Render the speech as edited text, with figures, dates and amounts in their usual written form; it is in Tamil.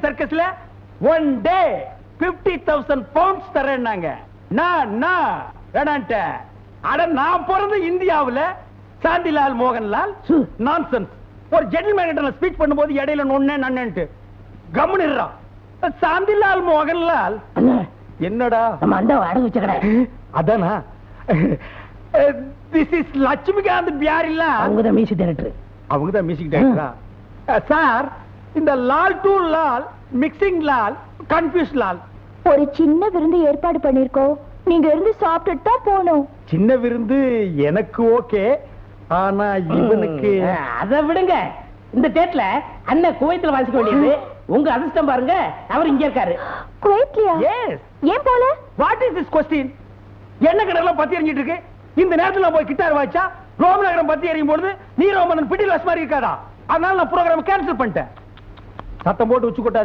சர்க்கஸ்ல 1 டே 50,000 பவுண்ட்ஸ் தரேன்னாங்க. வேணான்ட்ட. அட நான் பிறந்த இந்தியாவுல சாந்திலால் மோகன்லால் நான்சென்ஸ். ஒரு ஜென்டில்மேன் கிட்ட ஸ்பீச் பண்ணும்போது இடையில நொண்ணே நன்னேன்ட்டு கம்முனிடுறா. சாந்திலால் மோகன்லால் என்னடா நம்ம அந்த அடகு வச்ச கடை அதானா? This is Laxmikant Pyarelal. அவங்கதான் மியூசிக் டைரக்டர். அவங்கதான் மியூசிக் டைரக்டரா? சார், இந்த Lal to Lal, mixing Lal, confuse Lal. ஒரு சின்ன விருந்து ஏற்பாடு பண்ணிருக்கோம். நீங்க இருந்து சாப்பிட்டுட்டு தான் போகணும். சின்ன விருந்து எனக்கு ஓகே, ஆனா இவனுக்கு அதை விடுங்க. இந்த டேட்ல அண்ணன் குவைத்துல வாசிக்க வேண்டியது. உங்க அதிர்ஷ்டம் பாருங்க, அவர் இங்க இருக்காரு. குவைட்லயா? எஸ். ஏன் போல? What is this question? என்ன கடலாம் பத்தி எறிஞ்சிட்டு இருக்கு? இந்த நேரத்துல போய் கிட்டார் வாய்ச்சா ரோம் நகரம் பத்தி எறியும் பொழுது நீ ரோமன் பிடிலாஸ் மாதிரி இருக்காதா? அதனால நான் ப்ரோகிராம் கேன்சல் பண்ணிட்டேன். சத்தம் போட்டு உச்சு கொட்டா